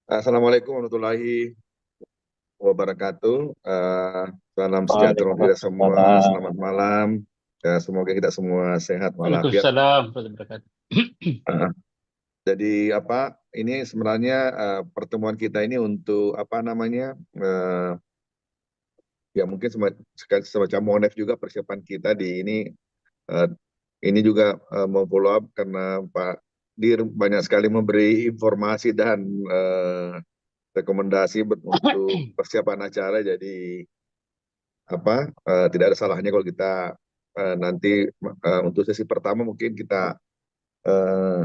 Assalamualaikum warahmatullahi wabarakatuh. Salam sejahtera untuk kita semua. Waalaikumsalam. Selamat malam. Semoga kita semua sehat walafiat. Waalaikumsalam warahmatullahi wabarakatuh. Uh, jadi apa? Ini sebenarnya pertemuan kita ini untuk apa namanya? Ya mungkin semacam monef juga persiapan kita di ini. eh, ini juga mau follow up karena Pak Dir banyak sekali memberi informasi dan rekomendasi untuk persiapan acara. Jadi apa tidak ada salahnya kalau kita nanti untuk sesi pertama mungkin kita eh,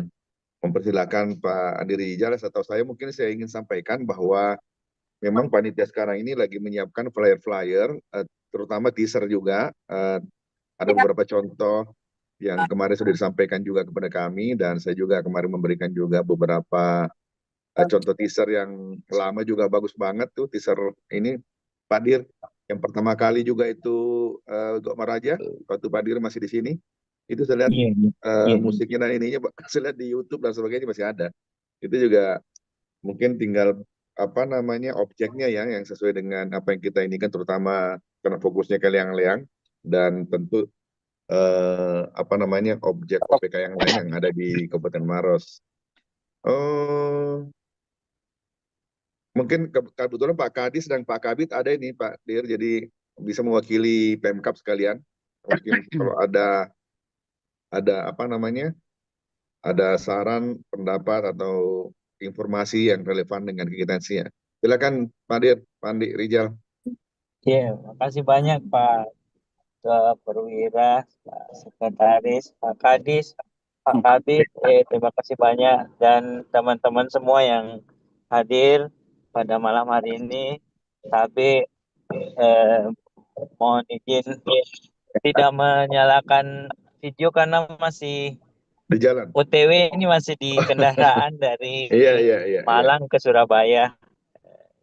mempersilahkan Pak Andi Rijal atau saya ingin sampaikan bahwa memang panitia sekarang ini lagi menyiapkan flyer-flyer terutama teaser juga ada beberapa contoh yang kemarin sudah disampaikan juga kepada kami dan saya juga kemarin memberikan juga beberapa contoh teaser yang lama juga bagus banget tuh teaser ini Pak Dir yang pertama kali juga itu Gok Maraja waktu Pak Dir masih di sini itu saya lihat Iya, iya, iya, iya. musiknya dan ininya saya lihat di YouTube dan sebagainya masih ada itu juga mungkin tinggal apa namanya objeknya ya yang sesuai dengan apa yang kita ini kan terutama karena fokusnya ke leang-leang dan tentu apa namanya objek OPK yang lain yang ada di Kabupaten Maros. Oh, mungkin kebetulan Pak Kadis dan Pak Kabit ada ini Pak Dir, jadi bisa mewakili Pemkab sekalian. Mungkin kalau ada apa namanya, ada saran, pendapat atau informasi yang relevan dengan kegiatan sih ya. Silakan Pak Dir, Pak Andi Rijal. Iya, makasih banyak Pak Ketua Perwira, Pak Sekretaris, Pak Kadis, Pak Kabit. Terima kasih banyak dan teman-teman semua yang hadir pada malam hari ini. Tapi eh, mohon izin tidak menyalakan video karena masih Di jalan. OTW, ini masih di kendaraan dari Iya, iya, iya, iya. Malang ke Surabaya.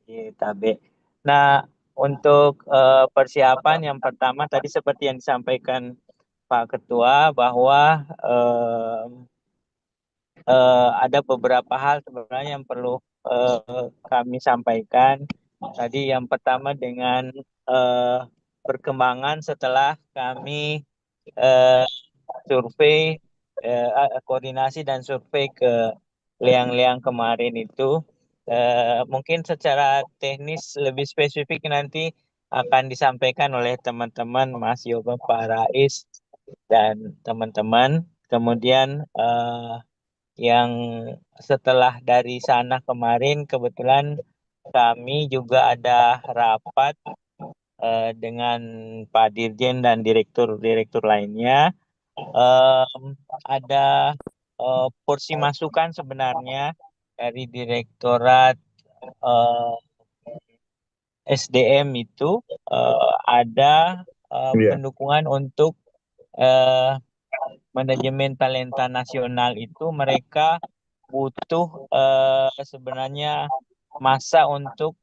Di Tabe. Nah, untuk persiapan yang pertama tadi seperti yang disampaikan Pak Ketua bahwa ada beberapa hal sebenarnya yang perlu kami sampaikan. Tadi yang pertama dengan eh, perkembangan setelah kami eh, survei, koordinasi dan survei ke liang-liang kemarin itu, mungkin secara teknis lebih spesifik nanti akan disampaikan oleh teman-teman Mas Yoga, Pak Rais, dan teman-teman. Kemudian yang setelah dari sana kemarin kebetulan kami juga ada rapat dengan Pak Dirjen dan direktur-direktur lainnya. Ada porsi masukan sebenarnya dari Direktorat eh, SDM itu, ada Iya. pendukungan untuk eh, manajemen talenta nasional itu mereka butuh sebenarnya masa untuk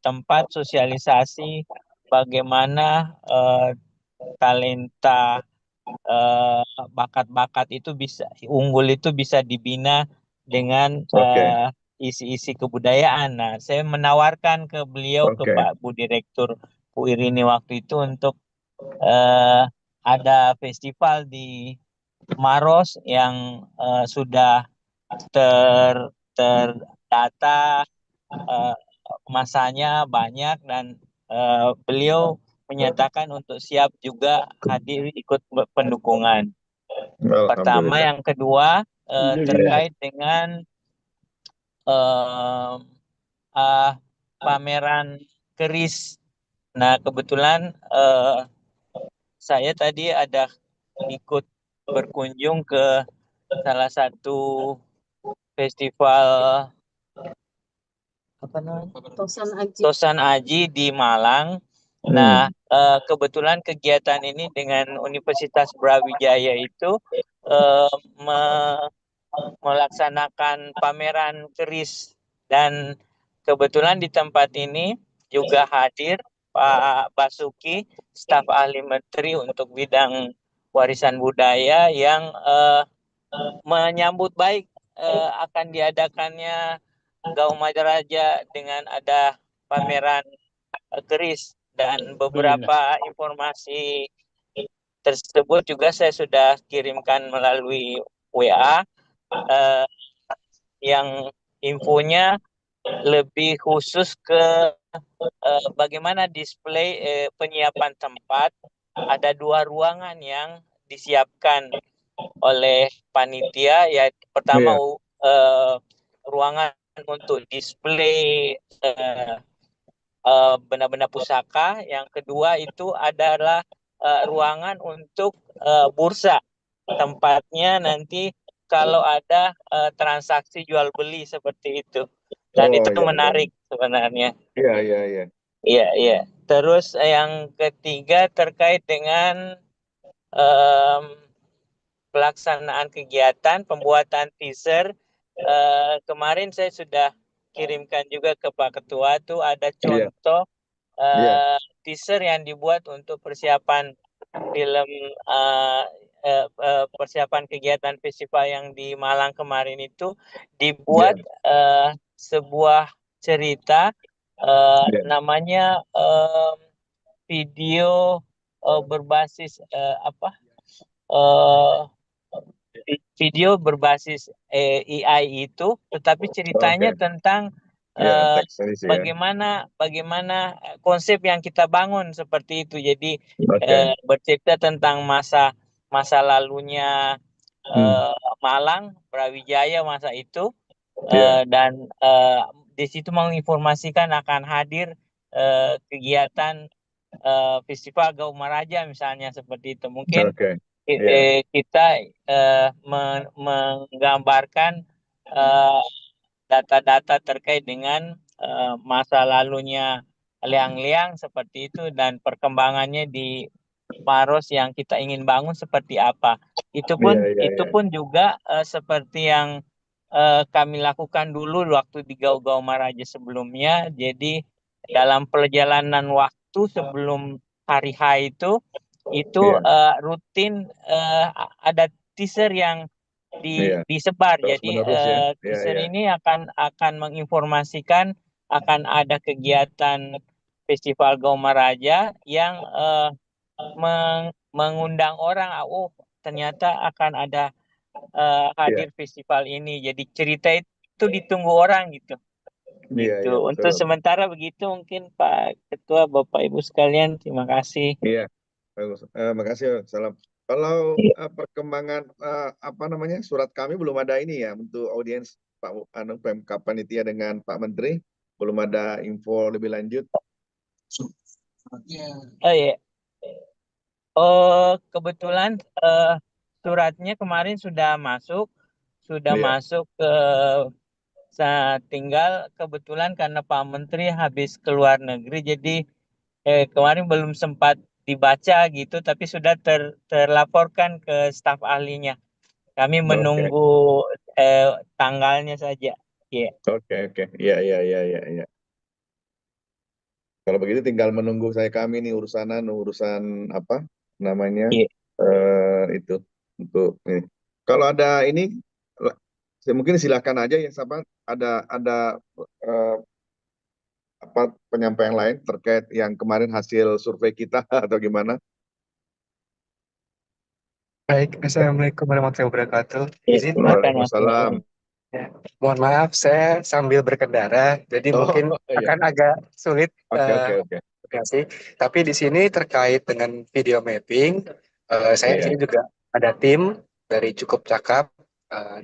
tempat sosialisasi bagaimana talenta, eh, bakat-bakat itu bisa unggul itu bisa dibina dengan Oke, isi-isi kebudayaan. Nah, saya menawarkan ke beliau, ke oke. Pak Bu Direktur Bu Irini waktu itu untuk eh, ada festival di Maros yang sudah ter terdata, eh, masanya banyak dan beliau menyatakan untuk siap juga hadir ikut pendukungan. Pertama, Alhamdulillah. yang kedua Iya. terkait dengan eh, ah, pameran keris. Nah, kebetulan saya tadi ada ikut berkunjung ke salah satu festival apa namanya? Tosan Aji di Malang. Nah, Hmm. kebetulan kegiatan ini dengan Universitas Brawijaya itu eh, me- melaksanakan pameran keris, dan kebetulan di tempat ini juga hadir Pak Basuki, staf ahli menteri untuk bidang warisan budaya yang menyambut baik akan diadakannya Gaumajaraja dengan ada pameran keris dan beberapa informasi tersebut juga saya sudah kirimkan melalui WA eh, yang infonya lebih khusus ke bagaimana display penyiapan tempat. Ada 2 ruangan yang disiapkan oleh panitia, yaitu pertama Iya. ruangan untuk display benda-benda pusaka, yang kedua itu adalah ruangan untuk bursa, tempatnya nanti kalau ada transaksi jual beli seperti itu, dan Oh itu iya, iya. menarik sebenarnya. Iya, iya, iya. Iya, iya. Terus yang ketiga terkait dengan em, pelaksanaan kegiatan pembuatan teaser. Kemarin saya sudah kirimkan juga ke Pak Ketua, tuh ada Iya, contoh iya, teaser yang dibuat untuk persiapan film, persiapan kegiatan festival yang di Malang kemarin itu, iya, dibuat sebuah cerita, iya. namanya video berbasis eh, video berbasis AI itu, tetapi ceritanya Oke. tentang Iya, eh, teks tadi sih ya. bagaimana bagaimana konsep yang kita bangun seperti itu. Jadi Oke. bercerita tentang masa masa lalunya Hmm. Malang, Brawijaya masa itu, Iya. dan di situ menginformasikan akan hadir kegiatan festival Gaumaraja misalnya seperti itu. Mungkin Oke. Iya. kita menggambarkan eh, data-data terkait dengan masa lalunya Liang-Liang seperti itu, dan perkembangannya di Maros yang kita ingin bangun seperti apa. Itu Iya, pun iya, itu iya. pun juga seperti yang kami lakukan dulu waktu di Gau-Gau Maraja sebelumnya. Jadi dalam perjalanan waktu sebelum hari H itu Iya, rutin ada teaser yang iya. disebar. Terus Jadi menerus ya. Iya, teaser iya. ini akan menginformasikan akan ada kegiatan Festival Gaumaraja yang mengundang orang. Oh, ternyata akan ada Iya, hadir festival ini. Jadi cerita itu ditunggu orang gitu. iya, Gitu. iya, betul, Untuk betul. sementara begitu mungkin Pak Ketua, Bapak Ibu sekalian, terima kasih. Iya, bagus. Makasih, salam. Kalau Iya. perkembangan apa namanya surat kami belum ada ini ya untuk audiens Pak PMK Panitia dengan Pak Menteri belum ada info lebih lanjut. Oh iya. Oh, kebetulan suratnya kemarin sudah Iya. masuk ke tinggal kebetulan karena Pak Menteri habis keluar negeri, jadi kemarin belum sempat dibaca gitu, tapi sudah terlaporkan ke staf ahlinya. Kami Oke, menunggu eh, tanggalnya saja. Iya, oke, oke. Iya, iya, iya, iya, iya. Kalau begitu tinggal menunggu kami nih urusan apa namanya iya. itu untuk ini. Kalau ada ini mungkin silakan aja ya siapa ada eh, apa penyampaian lain terkait yang kemarin hasil survei kita atau gimana? Baik, Assalamualaikum warahmatullahi wabarakatuh. Iya, Izin Pak, silakan Mas. Waalaikumsalam. ya. Mohon maaf, saya sambil berkendara, jadi Oh mungkin iya, akan agak sulit oke, oke, oke. komunikasi. Tapi di sini terkait dengan video mapping, saya di Iya, sini juga ada tim dari Cukup Cakap.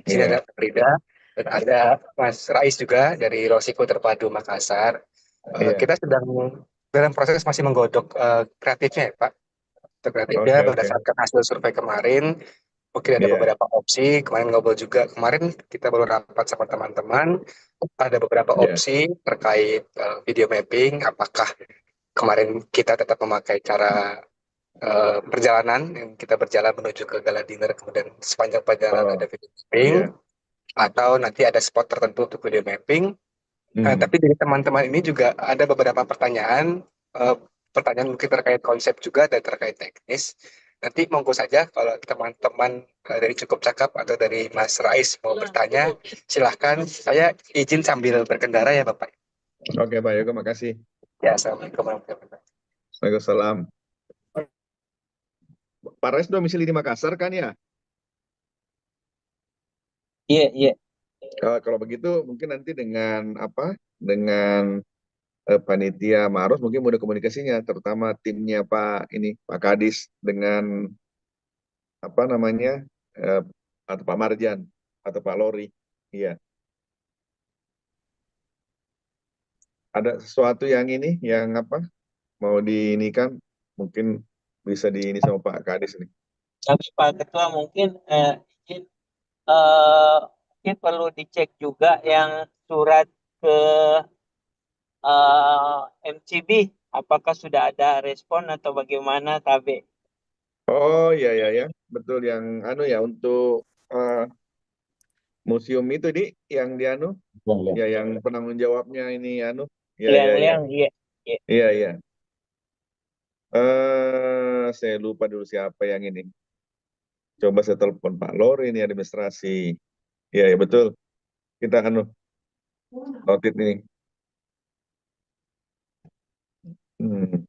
Di sini iya, ada Frida dan ada Mas Rais juga dari Rosiko Terpadu Makassar. iya. Kita sedang dalam proses masih menggodok kreatifnya ya Pak. Untuk kreatifnya Oke, oke. berdasarkan hasil survei kemarin. Mungkin ada Iya, beberapa opsi. Kemarin ngobrol juga. Kemarin kita baru rapat sama teman-teman. Ada beberapa iya, opsi terkait video mapping. Apakah kemarin kita tetap memakai cara perjalanan yang kita berjalan menuju ke gala dinner, kemudian sepanjang perjalanan oh ada video mapping, iya. atau nanti ada spot tertentu untuk video mapping. Hmm. Tapi dari teman-teman ini juga ada beberapa pertanyaan, pertanyaan mungkin terkait konsep juga dan terkait teknis. Nanti monggo saja kalau teman-teman dari Cukup Cakap atau dari Mas Rais mau bertanya, silahkan. Saya izin sambil berkendara ya Bapak. Oke, Pak Yoga, makasih. Ya, Assalamualaikum warahmatullahi wabarakatuh. Waalaikumsalam. Pak Res domisili di Makassar kan ya? Iya, iya. Kalau begitu mungkin nanti dengan apa? Dengan panitia Maros mungkin mudah komunikasinya, terutama timnya Pak Kadis dengan apa namanya eh, atau Pak Marjan atau Pak Lori. Iya, ada sesuatu yang ini yang apa mau diinikan mungkin bisa di ini sama Pak Kadis nih. Tapi Pak Ketua mungkin izin, eh, mungkin perlu dicek juga yang surat ke MCB, apakah sudah ada respon atau bagaimana KB? Oh iya ya ya, betul yang anu ya untuk eh, museum itu yang di anu ya yang penanggung jawabnya ini anu ya ya ya Liang-liang, iya, iya. iya iya. Saya lupa dulu siapa yang ini. Coba saya telepon Pak Lori ini administrasi. Iya ya betul. Kita anu notit ini. Hmm.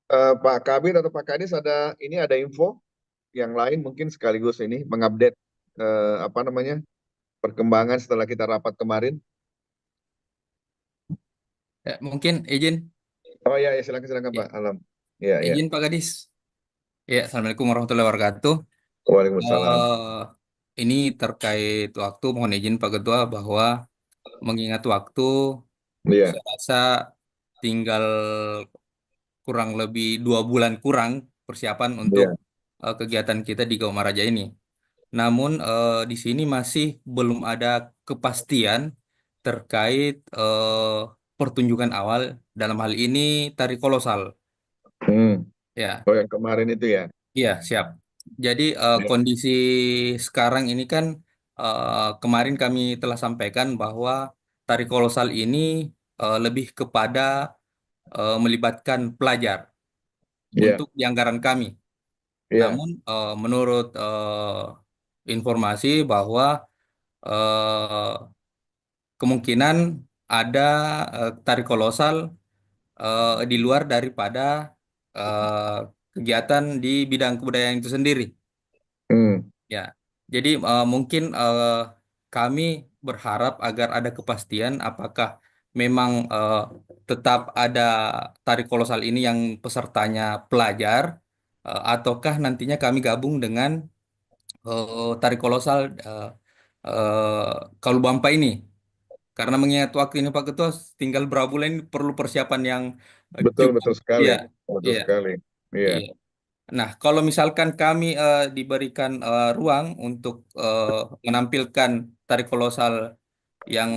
Pak Kabir atau Pak Kadis ada info yang lain mungkin sekaligus ini mengupdate apa namanya perkembangan setelah kita rapat kemarin. Ya, mungkin izin, Oh ya, ya silakan silakan ya, Pak Alam. Ya ya. izin Pak Gadis. Ya, Assalamualaikum warahmatullahi wabarakatuh. Waalaikumsalam. Ini terkait waktu, mohon izin Pak Ketua bahwa mengingat waktu, Iya saya rasa tinggal kurang lebih 2 bulan kurang persiapan untuk iya. kegiatan kita di Gaumaraja ini. Namun di sini masih belum ada kepastian terkait pertunjukan awal dalam hal ini tari kolosal. Hmm. Ya, Oh yang kemarin itu ya. iya, siap. Jadi Ya. kondisi sekarang ini kan kemarin kami telah sampaikan bahwa tari kolosal ini lebih kepada melibatkan pelajar Iya untuk di anggaran kami. iya. Namun menurut informasi bahwa eh, kemungkinan ada tari kolosal di luar daripada eh, kegiatan di bidang kebudayaan itu sendiri. Hmm. Ya, jadi mungkin kami berharap agar ada kepastian apakah memang tetap ada tari kolosal ini yang pesertanya pelajar, ataukah nantinya kami gabung dengan tari kolosal Kalubampa ini. Karena mengingat waktu ini Pak Ketua tinggal berapa bulan ini perlu persiapan yang Betul cukup. betul sekali. Iya, Betul iya, sekali. Iya. iya. Nah, kalau misalkan kami diberikan ruang untuk menampilkan tari kolosal yang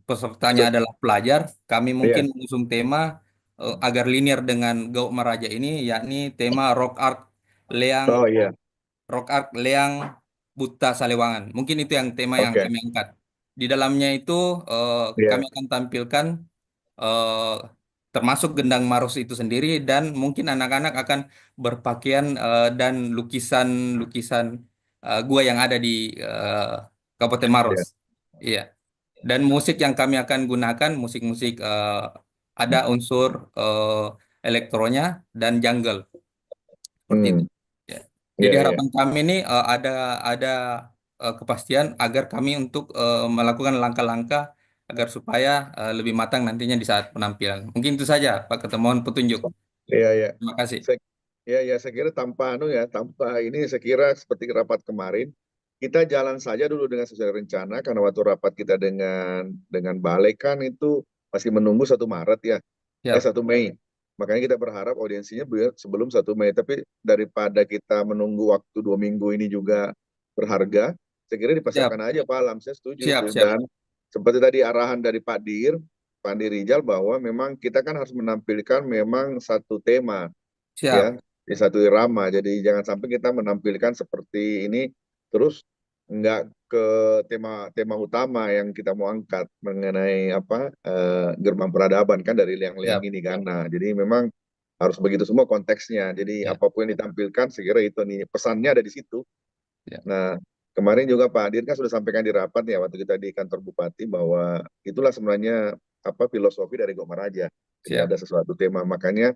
pesertanya Se- adalah pelajar, kami mungkin Iya. mengusung tema agar linear dengan Gau Meraja ini, yakni tema Leang Oh iya. Rock Art Leang Buta Salewangan. Mungkin itu yang tema yang Oke. kami angkat. Di dalamnya itu kami Iya. akan tampilkan eh, termasuk gendang Maros itu sendiri dan mungkin anak-anak akan berpakaian dan lukisan-lukisan gua yang ada di eh, Kabupaten Maros. Iya. Iya. Dan musik yang kami akan gunakan musik-musik ada unsur elektronya dan jungle seperti itu. Hmm. Ya. Iya Jadi iya. harapan kami ini ada kepastian agar kami untuk melakukan langkah-langkah agar supaya lebih matang nantinya di saat penampilan. Mungkin itu saja Pak Ketemuan petunjuk. Iya iya. Terima kasih. Saya, ya ya saya kira tanpa ini saya kira seperti rapat kemarin kita jalan saja dulu dengan sesuai rencana karena waktu rapat kita dengan Balek kan itu masih menunggu 1 Maret ya. Siap. 1 Mei. Makanya kita berharap audiensinya sebelum 1 Mei. Tapi daripada kita menunggu waktu 2 minggu ini juga berharga, saya kira siap, dipersiapkan aja Pak Alam, saya setuju siap, itu. siap, Dan seperti tadi arahan dari Pak Dir Rijal bahwa memang kita kan harus menampilkan memang satu tema ya, siap, di satu irama. Jadi jangan sampai kita menampilkan seperti ini terus nggak ke tema utama yang kita mau angkat mengenai apa gerbang peradaban kan dari liang-liang siap, ini kan. Nah, jadi memang harus begitu semua konteksnya. Jadi siap, apapun yang ditampilkan, saya kira itu nih pesannya ada di situ. siap, Nah, kemarin juga Pak Adir kan sudah sampaikan di rapat ya waktu kita di kantor Bupati bahwa itulah sebenarnya apa filosofi dari Gok Maraja. Jadi siap, ada sesuatu tema, makanya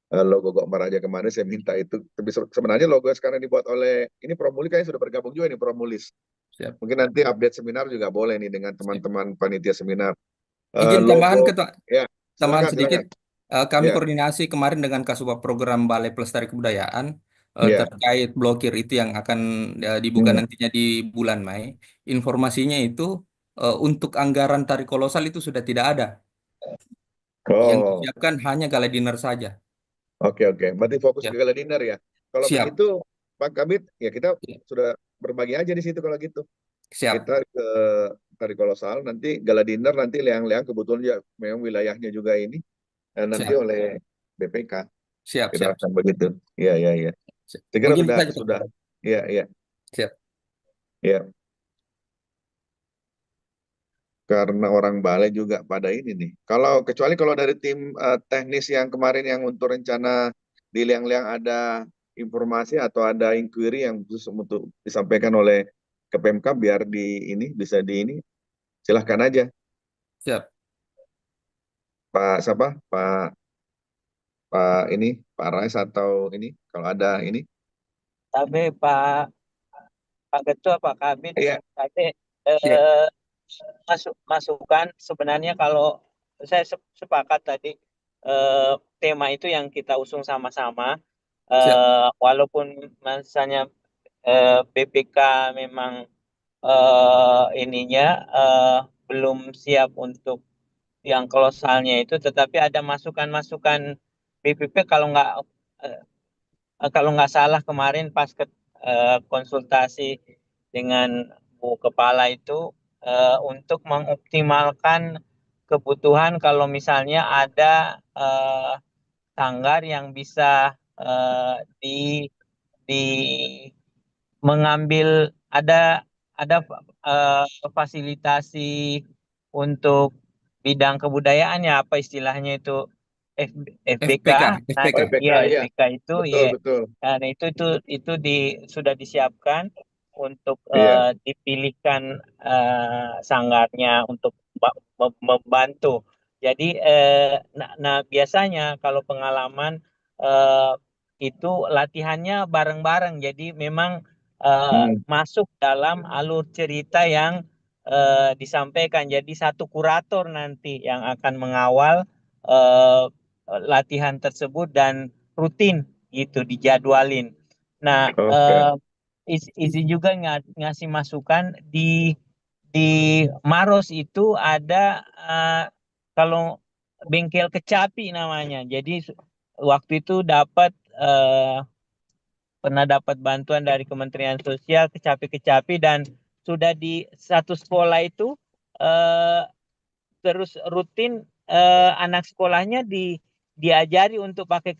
logo Gok Maraja kemarin saya minta itu. Tapi sebenarnya logo yang sekarang dibuat oleh ini Promuli kayaknya sudah bergabung juga nih Promulis. siap, Mungkin nanti update seminar juga boleh nih dengan siap. teman-teman panitia seminar. Izin tambahan Logo Ketua, ya tambahan silakan sedikit. silakan. Kami Ya koordinasi kemarin dengan Kasubag Program Balai Pelestari Kebudayaan ya. terkait blokir itu yang akan dibuka Hmm. nantinya di bulan Mei. Informasinya itu untuk anggaran tari kolosal itu sudah tidak ada. Yang Oh disiapkan hanya gala dinner saja. oke oke. Berarti fokus ke Ya, gala dinner ya. Kalau siap, begitu Pak Kabit ya kita sudah berbagi aja di situ kalau gitu. siap, Kita ke Tari Kolosal, nanti gala dinner, nanti leang-leang kebetulan ya memang wilayahnya juga ini, nanti siap, oleh BPK, siap, kita siap. akan begitu. Iya, iya, iya. Siap. Saya kira Mungkin itu sudah, saja, Pak. iya, iya, Siap, iya. Karena orang Balai juga pada ini nih. Kecuali kalau dari tim teknis yang kemarin yang untuk rencana di Liang-Liang ada informasi atau ada inquiry yang khusus untuk disampaikan oleh ke PMK biar di ini bisa di ini, silahkan aja siap. Pak siapa Pak Pak ini Pak Rais atau ini kalau ada ini. Tapi Pak Ketua, Pak Kabit, Iya. tadi Siap, eh, masukan sebenarnya kalau saya sepakat tadi eh, tema itu yang kita usung sama-sama, siap, walaupun misalnya BPK memang ininya belum siap untuk yang kolosalnya itu, tetapi ada masukan-masukan BPP eh, kalau nggak salah kemarin pas konsultasi dengan Bu Kepala itu untuk mengoptimalkan kebutuhan kalau misalnya ada sanggar yang bisa di mengambil ada fasilitasi untuk bidang kebudayaannya, apa istilahnya itu, FBK. FPK, Nah, FPK. Oh, PK ya iya, FBK itu betul ya. betul. Nah, itu sudah disiapkan untuk Iya. dipilihkan sanggarnya untuk membantu. Jadi nah biasanya kalau pengalaman eh, itu latihannya bareng-bareng. Jadi memang Hmm. masuk dalam alur cerita yang disampaikan. Jadi satu kurator nanti yang akan mengawal eh, latihan tersebut dan rutin gitu dijadwalin. Nah, Oke. isi juga ngasih masukan di Maros itu ada kalau bengkel kecapi namanya. Jadi waktu itu pernah dapat bantuan dari Kementerian Sosial kecapi-kecapi, dan sudah di satu sekolah itu eh, terus rutin anak sekolahnya diajari untuk Oh, pakai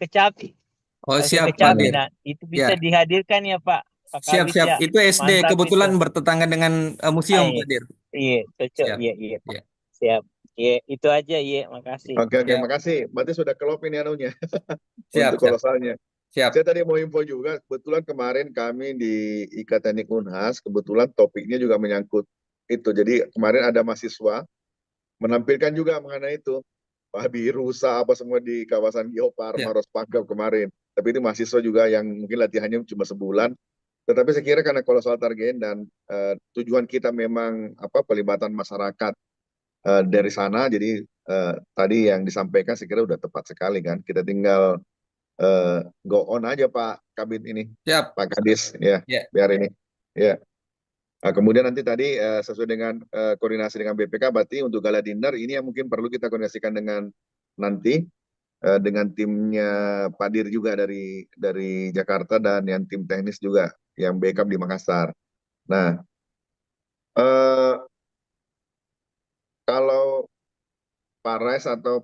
siap, Pak kecapi. Dir. Nah, itu Ya, bisa dihadirkan ya Pak siap, Kabit siap. ya. Itu SD Mantap itu. kebetulan bertetangga dengan museum, Iya, Pak Dir. iya, cocok. Siap, Iya, iya. ya, Siap. Iya, itu aja. Iya, makasih. Oke, oke, siap, makasih. Berarti sudah kelop ini anunya siap, untuk siap, kolosalnya. Saya siap. tadi mau info juga, kebetulan kemarin kami di IKA Teknik Unhas, kebetulan topiknya juga menyangkut itu. Jadi kemarin ada mahasiswa menampilkan juga mengenai itu. Babi rusa apa semua di kawasan Geopar, Siap. Maros Pangkep kemarin. Tapi itu mahasiswa juga yang mungkin latihannya cuma sebulan. Tetapi saya kira karena kolosal target dan tujuan kita memang apa pelibatan masyarakat dari sana, jadi tadi yang disampaikan saya kira udah tepat sekali kan. Kita tinggal go on aja Pak Kabit ini, Siap. Pak Kadis ya, Ya, biar ini. Ya. Nah, kemudian nanti tadi sesuai dengan koordinasi dengan BPK, berarti untuk gala dinner ini yang mungkin perlu kita koordinasikan dengan nanti dengan timnya Pak Dir juga dari Jakarta dan yang tim teknis juga yang backup di Makassar. Nah, eh, kalau Pak Res atau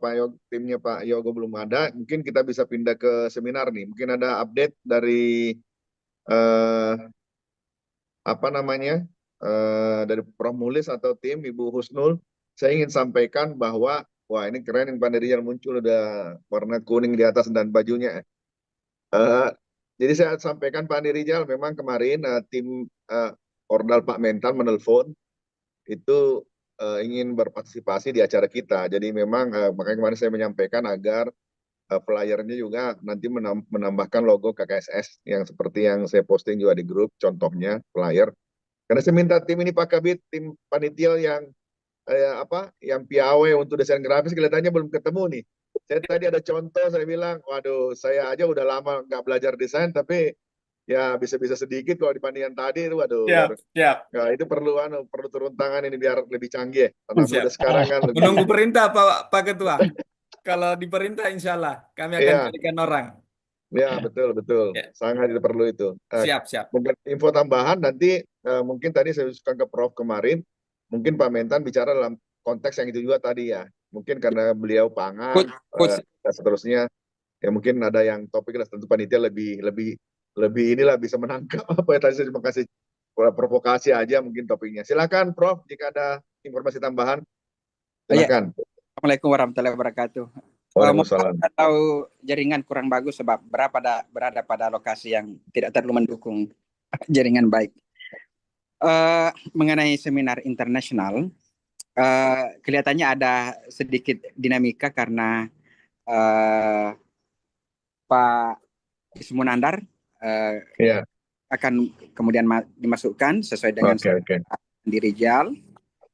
timnya Pak Yogo belum ada, mungkin kita bisa pindah ke seminar nih. Mungkin ada update dari eh, apa namanya dari Prof Mulis atau tim Ibu Husnul. Saya ingin sampaikan bahwa wah ini keren yang Pak Rijal muncul udah warna kuning di atas dan bajunya. Eh, jadi saya sampaikan Pak Rijal memang kemarin tim Ordal Pak Mentan menelpon itu ingin berpartisipasi di acara kita. Jadi memang makanya kemarin saya menyampaikan agar flyernya juga nanti menambahkan logo KKSS yang seperti yang saya posting juga di grup, contohnya flyer. Karena saya minta tim ini Pak Kabit, tim panitia yang piawai untuk desain grafis kelihatannya belum ketemu nih. Saya tadi ada contoh, saya bilang, waduh, saya aja udah lama nggak belajar desain, tapi ya bisa-bisa sedikit kalau dibandingkan tadi itu, waduh, Siap, siap, ya, itu perlu turun tangan ini biar lebih canggih ya. Anak siap. muda sekarang kan lebih. Menunggu perintah Pak Ketua. Kalau diperintah, insya Allah kami akan Iya, carikan orang. ya betul betul, Ya, sangat perlu itu. siap, siap. Mungkin info tambahan nanti mungkin tadi saya usulkan ke Prof kemarin, mungkin Pak Mentan bicara dalam konteks yang itu juga tadi ya. Mungkin karena beliau pangan Coach, coach, dan seterusnya, ya mungkin ada yang topik lah tentu panitia lebih lebih lebih inilah bisa menangkap apa ya tadi saya cuma kasih provokasi aja mungkin topiknya. Silakan Prof jika ada informasi tambahan. Oh, ya. Silakan. Assalamualaikum warahmatullahi wabarakatuh. Waalaikumsalam. Atau jaringan kurang bagus sebab berada pada lokasi yang tidak terlalu mendukung jaringan baik. Mengenai seminar internasional, kelihatannya ada sedikit dinamika karena Pak Ismunandar Ya, akan kemudian dimasukkan sesuai dengan oke. di Rijal.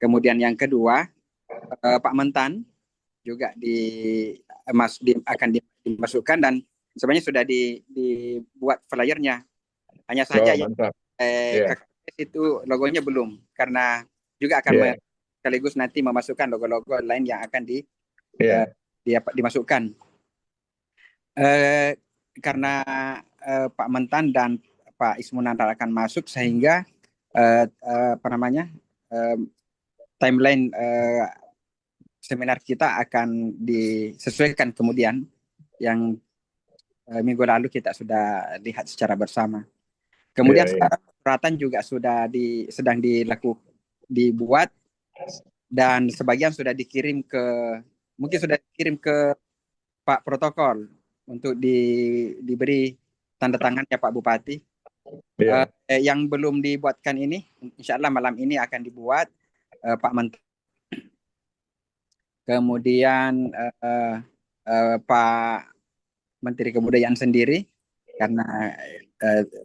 Kemudian yang kedua, Pak Mentan juga akan dimasukkan dan sebenarnya sudah dibuat flyernya. Hanya saja Mantap. Yeah. KKS itu logonya belum, karena juga akan sekaligus nanti memasukkan logo-logo lain yang akan dimasukkan. Karena Pak Mentan dan Pak Ismunandar akan masuk sehingga timeline seminar kita akan disesuaikan kemudian yang minggu lalu kita sudah lihat secara bersama. Kemudian peralatan juga sedang dibuat dan sebagian sudah dikirim ke Pak Protokol untuk diberi tanda tangannya Pak Bupati. Yang belum dibuatkan ini, insya Allah malam ini akan dibuat Pak Menteri. Kemudian Pak Menteri Kebudayaan sendiri, karena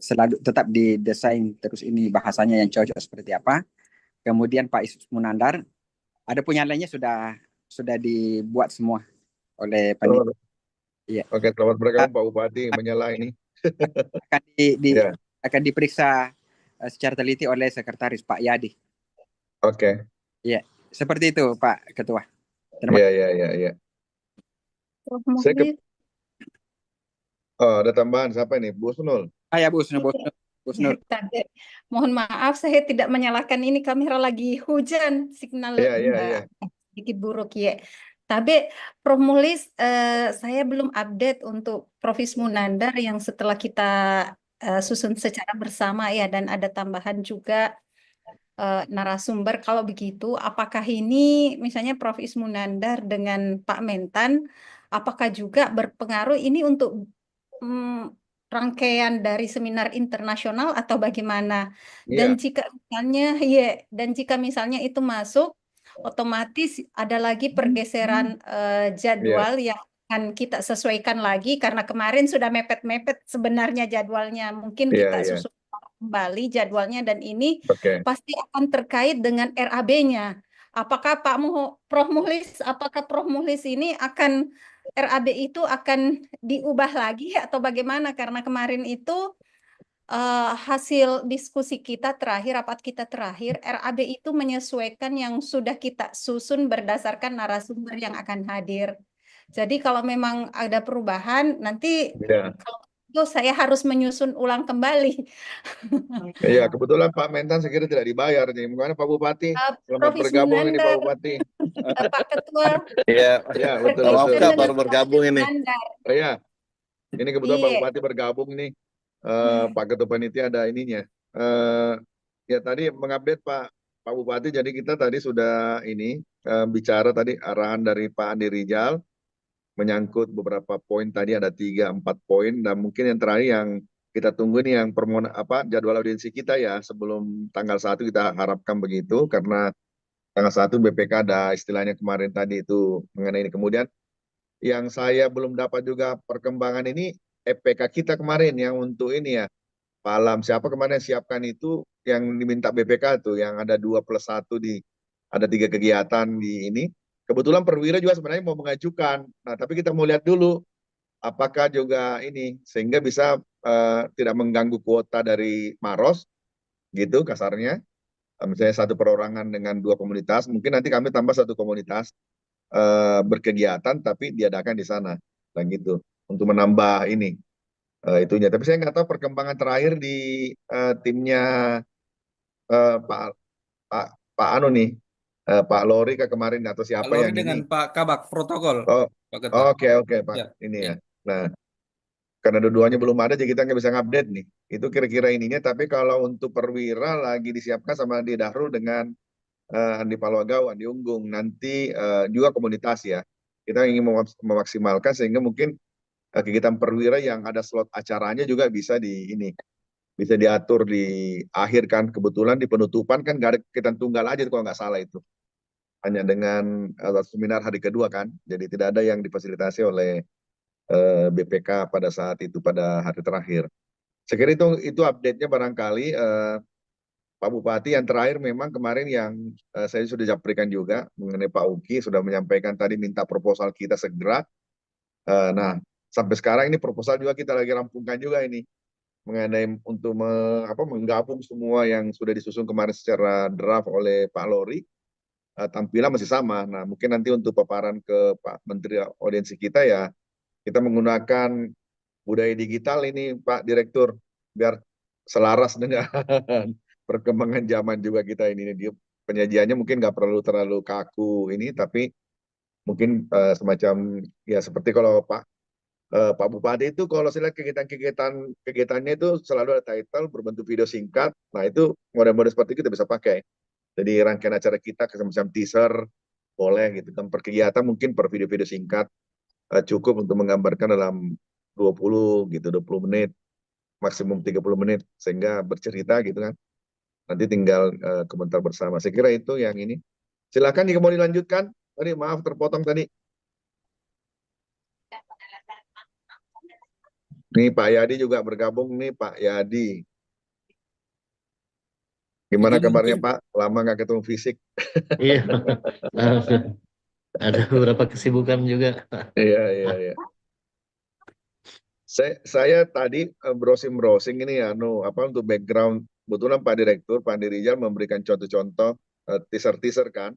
selalu tetap didesain terus ini bahasanya yang cocok seperti apa. Kemudian Pak Ismunandar, ada punya lainnya sudah dibuat semua oleh panitia. Ya. Oke, selamat bergabung Pak Bupati menyala ini. Akan diperiksa secara teliti oleh Sekretaris Pak Yadi. Oke. Ya, seperti itu Pak Ketua. Iya. Ada tambahan siapa ini? Bu Husnul. Ya, Bu Husnul. Mohon maaf saya tidak menyalakan ini, kamera lagi hujan, signal sedikit buruk ya. Tapi Prof Mulis, saya belum update untuk Prof Ismunandar yang setelah kita susun secara bersama ya, dan ada tambahan juga narasumber. Kalau begitu, apakah ini misalnya Prof Ismunandar dengan Pak Mentan, apakah juga berpengaruh ini untuk rangkaian dari seminar internasional atau bagaimana? Dan jika misalnya itu masuk, otomatis ada lagi pergeseran jadwal yang akan kita sesuaikan lagi, karena kemarin sudah mepet-mepet sebenarnya jadwalnya. Mungkin kita susun kembali jadwalnya, dan ini pasti akan terkait dengan RAB-nya. Apakah Prof Muhlis ini akan RAB itu akan diubah lagi atau bagaimana? Karena kemarin itu hasil diskusi kita terakhir, rapat kita terakhir, RAB itu menyesuaikan yang sudah kita susun berdasarkan narasumber yang akan hadir. Jadi kalau memang ada perubahan, nanti kalau itu saya harus menyusun ulang kembali. Iya, kebetulan Pak Mentan saya kira tidak dibayar nih. Gimana Pak Bupati? Selamat Prof. bergabung ini Pak Ismunandar, Bupati. Pak Ketua Iya, Ya, betul maaf betul Kak, betul. baru bergabung ini. Ismunandar. Iya, ini kebetulan Pak Iya. Bupati bergabung nih. Pak Ketua Panitia ada ininya. Ya tadi mengupdate Pak Bupati. Jadi kita tadi sudah ini bicara tadi arahan dari Pak Andi Rijal menyangkut beberapa poin tadi ada 3-4 poin dan mungkin yang terakhir yang kita tunggu nih yang jadwal audiensi kita ya sebelum tanggal 1 kita harapkan begitu karena tanggal 1 BPK ada istilahnya kemarin tadi itu mengenai ini. Kemudian yang saya belum dapat juga perkembangan ini EPK kita kemarin yang untuk ini ya Pak Alam siapa kemarin yang siapkan itu yang diminta BPK tuh yang ada 2+1 ada 3 kegiatan di ini. Kebetulan Perwira juga sebenarnya mau mengajukan. Nah, tapi kita mau lihat dulu apakah juga ini sehingga bisa tidak mengganggu kuota dari Maros gitu kasarnya. Misalnya satu perorangan dengan 2 komunitas, mungkin nanti kami tambah 1 komunitas berkegiatan tapi diadakan di sana. Dan gitu untuk menambah ini itunya. Tapi saya nggak tahu perkembangan terakhir di timnya Pak Pak Pak Anu nih, Pak Lori ke kemarin atau Pak siapa Lori yang dengan ini? Pak Kabak protokol, Oh, Pak Ketua. oke Pak, Ya, ini ya. ya. Nah, karena dua-duanya belum ada, jadi kita nggak bisa ngupdate nih. Itu kira-kira ininya. Tapi kalau untuk Perwira lagi disiapkan sama Andi Dahrul dengan Andi Palwagau, Andi Unggung, nanti juga komunitas ya. Kita ingin memaksimalkan sehingga mungkin kegiatan Perwira yang ada slot acaranya juga bisa di ini bisa diatur di akhir kan kebetulan di penutupan kan nggak ada kegiatan tunggal aja kalau nggak salah itu hanya dengan seminar hari kedua kan jadi tidak ada yang difasilitasi oleh BPK pada saat itu pada hari terakhir. Saya kira itu update-nya barangkali Pak Bupati yang terakhir memang kemarin yang saya sudah japrikan juga mengenai Pak Uki sudah menyampaikan tadi minta proposal kita segera. Nah sampai sekarang ini proposal juga kita lagi rampungkan juga ini mengenai untuk menggabung semua yang sudah disusun kemarin secara draft oleh Pak Lori, tampilan masih sama. Nah, mungkin nanti untuk paparan ke Pak Menteri Audiensi kita ya, kita menggunakan budaya digital ini Pak Direktur, biar selaras dengan perkembangan zaman juga kita ini. Penyajiannya mungkin nggak perlu terlalu kaku ini, tapi mungkin semacam ya seperti kalau Pak Bupati itu kalau saya lihat kegiatannya itu selalu ada title berbentuk video singkat. Nah itu model-model seperti itu kita bisa pakai. Jadi rangkaian acara kita semacam teaser boleh gitu kan per kegiatan mungkin per video-video singkat cukup untuk menggambarkan dalam 20 gitu 20 menit maksimum 30 menit sehingga bercerita gitu kan. Nanti tinggal komentar bersama. Saya kira itu yang ini. Silakan jika mau dilanjutkan. Tadi maaf terpotong tadi. Nih Pak Yadi juga bergabung nih Pak Yadi. Gimana Jadi kabarnya mungkin Pak? Lama nggak ketemu fisik. iya ada beberapa kesibukan juga. Iya. Saya tadi browsing ini ya, untuk background. Kebetulan Pak Direktur, Pak Andi Rijal memberikan contoh-contoh teaser-teaser kan.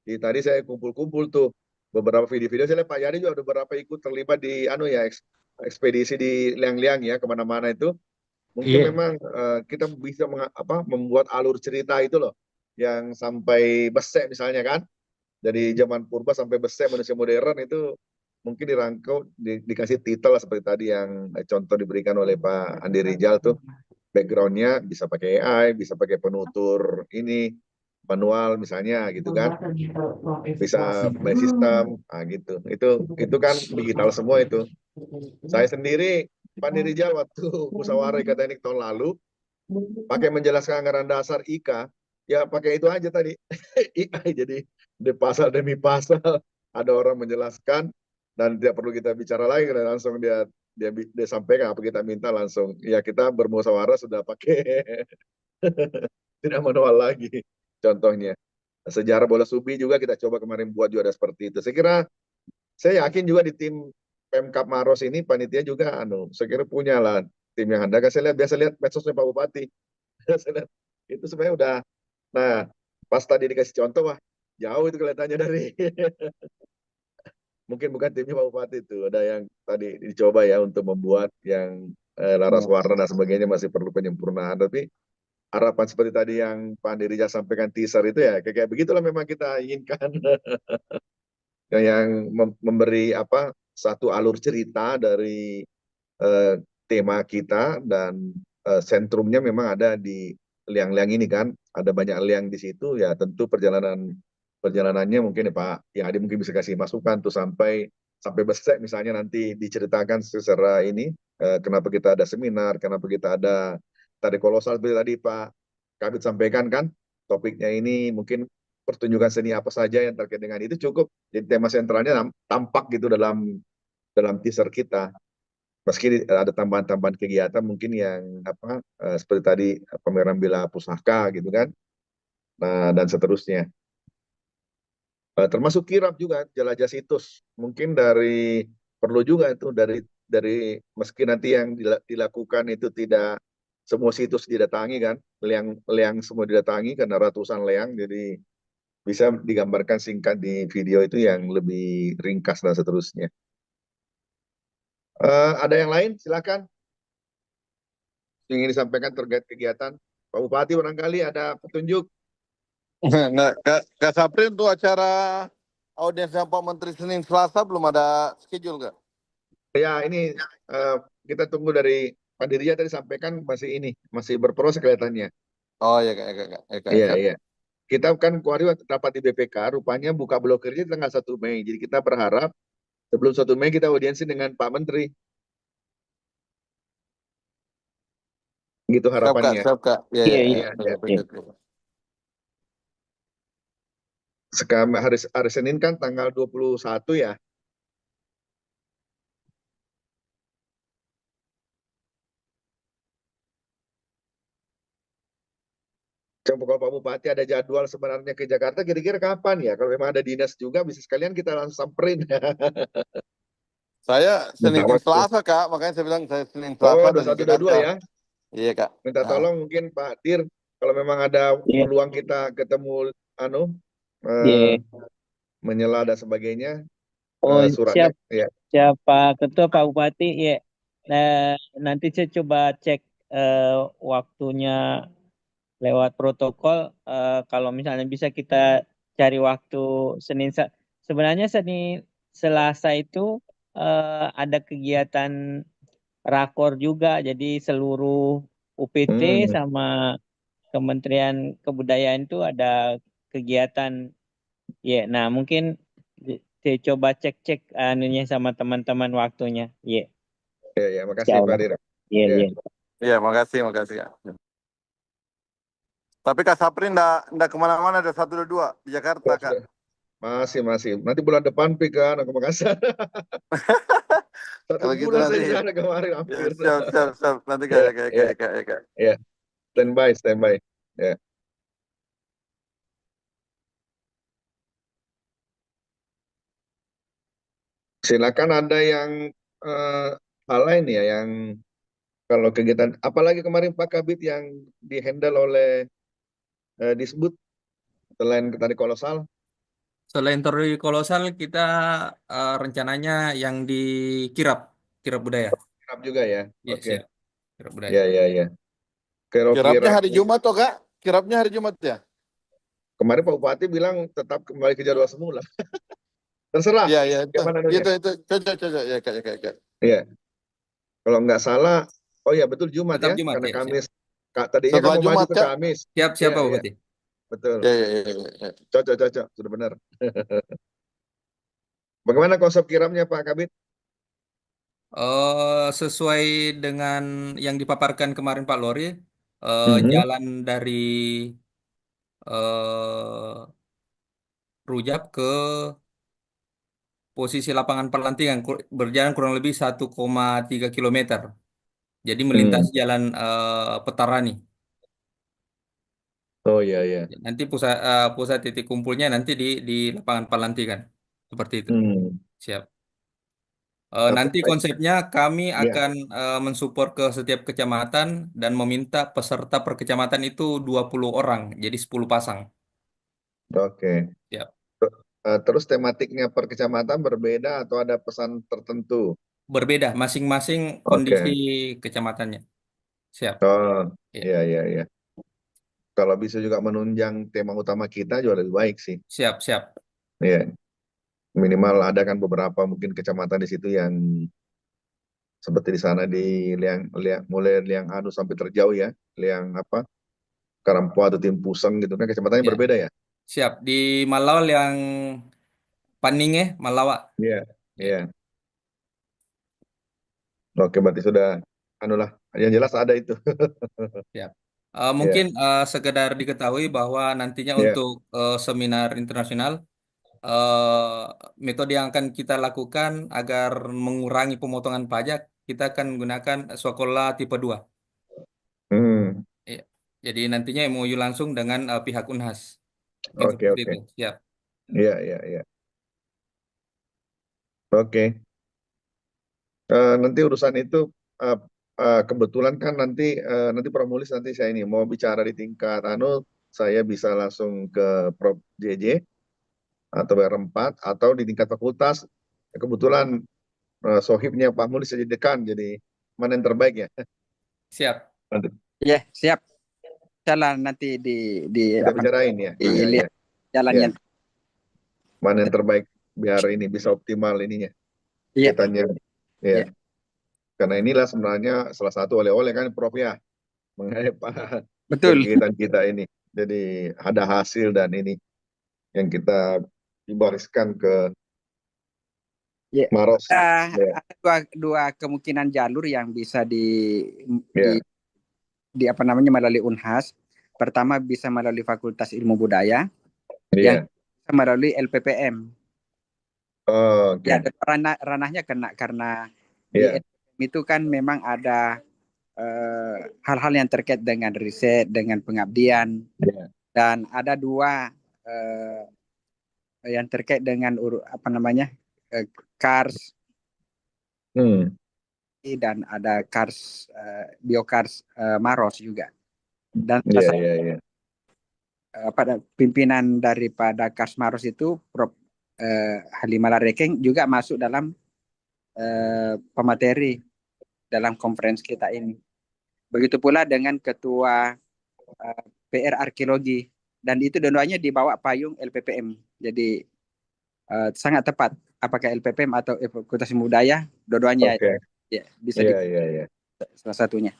Jadi tadi saya kumpul-kumpul tuh beberapa video-video. Saya lihat Pak Yadi juga ada beberapa ikut terlibat di ekspedisi di Liang-Liang ya kemana-mana itu. Mungkin Iya, memang kita bisa membuat alur cerita itu loh, yang sampai Besek misalnya kan, dari zaman purba sampai Besek manusia modern itu mungkin dirangkau dikasih titel lah, seperti tadi yang contoh diberikan oleh Pak Andi Rijal tuh backgroundnya bisa pakai AI, bisa pakai penutur ini manual misalnya gitu kan, bisa by system, gitu. Itu kan digital semua itu. Saya sendiri Pak Andi Rijal waktu musyawarah IKA Teknik tahun lalu pakai menjelaskan anggaran dasar IKA, ya pakai itu aja tadi. AI jadi pasal demi pasal ada orang menjelaskan dan tidak perlu kita bicara lagi, dan langsung dia sampaikan apa kita minta langsung. Ya kita bermusyawarah sudah pakai tidak manual lagi. Contohnya sejarah bola subi juga kita coba kemarin buat juga ada seperti itu. Saya yakin juga di tim Pemkab Maros ini panitia juga saya kira punya lah tim yang handal. Saya biasa lihat medsosnya Pak Bupati. Saya lihat itu sebenarnya udah. Nah, pas tadi dikasih contoh, wah jauh itu kelihatannya dari mungkin bukan timnya Pak Bupati itu. Ada yang tadi dicoba ya untuk membuat yang laras Ya. warna dan sebagainya masih perlu penyempurnaan. Tapi harapan seperti tadi yang Pak Dirija sampaikan teaser itu ya kayak begitulah memang kita inginkan. Yang memberi apa satu alur cerita dari eh, tema kita dan sentrumnya memang ada di liang-liang ini kan. Ada banyak liang di situ ya tentu perjalanannya mungkin ya Pak ya Adi mungkin bisa kasih masukan tuh sampai besek misalnya nanti diceritakan secara ini kenapa kita ada seminar, kenapa kita ada tadi kolosal seperti tadi Pak Kabit sampaikan kan topiknya ini mungkin pertunjukan seni apa saja yang terkait dengan itu cukup jadi tema sentralnya tampak gitu dalam dalam teaser kita meski ada tambahan-tambahan kegiatan mungkin yang apa seperti tadi pameran bila pusaka gitu kan nah dan seterusnya. Termasuk kirap juga jelajah situs mungkin dari perlu juga itu dari meski nanti yang dilakukan itu tidak semua situs didatangi kan leang semua didatangi karena ratusan leang jadi bisa digambarkan singkat di video itu yang lebih ringkas dan seterusnya. Ada yang lain silakan yang ingin disampaikan terkait kegiatan Pak Bupati barangkali ada petunjuk. Nah, Kak Sapri untuk acara audiensnya Pak Menteri Senin Selasa belum ada schedule nggak? Ya ini kita tunggu dari Pak Dirja tadi sampaikan masih berproses kelihatannya. Oh ya kak. Iya iya. Kita kan kemarin rapat di BPK rupanya buka blokirnya tanggal 1 Mei. Jadi kita berharap sebelum 1 Mei kita audiensi dengan Pak Menteri. Gitu harapannya. Siap kak. Ya, Iya, ya, iya. Ya, ya. Sekarang hari Senin kan tanggal 21 ya. Coba kalau Pak Bupati ada jadwal sebenarnya ke Jakarta kira-kira kapan ya? Kalau memang ada dinas juga bisa sekalian kita langsung samperin. Saya Minta Senin waktu. Selasa kak, makanya saya bilang saya Senin Oh, Selasa dari 21 22 Jakarta. ya. Iya kak. Minta Ah. tolong mungkin Pak Dir kalau memang ada Iya. peluang kita ketemu Iya. menyela dan sebagainya Oh, suratnya ya. siapa Ketua Pak Bupati ya. Nah, nanti saya coba cek waktunya lewat protokol. Kalau misalnya bisa kita cari waktu sebenarnya Senin Selasa itu ada kegiatan rakor juga. Jadi seluruh UPT Hmm. sama Kementerian Kebudayaan itu ada kegiatan. Ya, nah mungkin saya coba cek anunya sama teman-teman waktunya. Ya, Ya, makasih Pak insyaallah. Dir. Iya, Ya. iya. Iya, makasih kak. Tapi Kak Sapri ndak kemana-mana, ada 122 di Jakarta kak. Masih. Nanti bulan depan kan aku Makassar. Satu Kalau gitu bulan saya nanti di sana kemarin ya, hampir. siap nanti Ya, kak. ya. Standby. Ya. Silakan ada yang hal lain ya yang kalau kegiatan apalagi kemarin Pak Kabit yang dihandle oleh disebut selain tadi kolosal. Selain Tori Kolosal, kita rencananya yang di Kirap, Kirap Budaya. Kirap juga ya. Ya, Oke. siap. Kirap Budaya. Ya. Kirapnya Kira-kira hari Jumat toh kak? Kirapnya hari Jumat ya? kemarin Pak Bupati bilang tetap kembali ke jadwal semula. Terserah. Iya Gimana anunya? itu cocok ya kak. Iya. Kalau nggak salah, oh ya betul Jumat Tetap ya, Jumat, karena ya, siap. Kamis. Tadinya kan Setelah mau maju Jumat ke kak? Kamis. Siap, Iya, Pak iya, Bupati. betul. Ya. Cocok, sudah benar. Bagaimana konsep kirapnya Pak Kabit? Sesuai dengan yang dipaparkan kemarin Pak Lori, Mhm. jalan dari eh, Rujak ke posisi lapangan pelantikan berjalan kurang lebih 1,3 kilometer. Jadi melintasi jalan Petarani. Oh iya. Nanti pusat titik kumpulnya nanti di lapangan pelantikan. Seperti itu. Hmm. Siap. Oke, Nanti baik. konsepnya kami Ya, akan mensupport ke setiap kecamatan dan meminta peserta per kecamatan itu 20 orang, jadi 10 pasang. oke. Siap. Terus tematiknya per kecamatan berbeda atau ada pesan tertentu? berbeda masing-masing kondisi Oke. kecamatannya. Siap. Oh, Iya. iya, iya, iya. Kalau bisa juga menunjang tema utama kita juga lebih baik sih. Siap, siap. Iya. Minimal ada kan beberapa mungkin kecamatan di situ yang seperti di sana di mulai Liang Anu sampai terjauh ya, Liang apa Karampo atau Timpusan gitu kan kecamatannya Ya, berbeda ya. siap. Di Malawal yang Paninge, Malawa. Iya, Ya, iya. Oke, berarti sudah anu lah. Yang jelas ada itu. siap. Iya, Mungkin sekedar diketahui bahwa nantinya iya. untuk seminar internasional, eh, metode yang akan kita lakukan agar mengurangi pemotongan pajak, kita akan menggunakan Swakola tipe 2. Hmm, Iya. Jadi nantinya MOU langsung dengan pihak Unhas. Gitu, oke, seperti oke. itu. Siap. Iya, iya, iya. Oke. Nanti urusan itu eh, kebetulan kan nanti Pramulis nanti saya ini mau bicara di tingkat anu saya bisa langsung ke Prof JJ atau R4 atau di tingkat fakultas. Kebetulan sohibnya Pak Mulis jadi dekan, jadi mana yang terbaik ya? Siap. Nanti Ya, siap. Jalan nanti di kita apa bicarain ya. Iya, iya, dilihat jalan iya. yang Mana yang terbaik biar ini bisa optimal ininya iya, kaitannya. Ya, iya, karena inilah sebenarnya salah satu oleh-oleh kan Prof ya mengenai betul. kegiatan kita ini. Jadi ada hasil dan ini yang kita dibariskan ke Ya. Maros. Ya, Ada dua kemungkinan jalur yang bisa di, ya, di apa namanya melalui Unhas. Pertama bisa melalui Fakultas Ilmu Budaya, yang iya. bisa melalui LPPM. Oh, Ya, oke. ranahnya karena di Iya, LPPM itu kan memang ada hal-hal yang terkait dengan riset, dengan pengabdian, iya. dan ada dua eh, yang terkait dengan apa namanya Kars Hmm, dan ada Kars Biokars Maros juga. Dan iya, iya, iya. pada pimpinan daripada Kars Maros itu Prof Halimah Larekeng juga masuk dalam pemateri dalam konferensi kita ini. Begitu pula dengan ketua PR Arkeologi, dan itu dua-duanya di bawah payung LPPM. Jadi sangat tepat apakah LPPM atau Fakultas Budaya, dua-duanya Oke. ya bisa Iya, di iya, iya. salah satunya.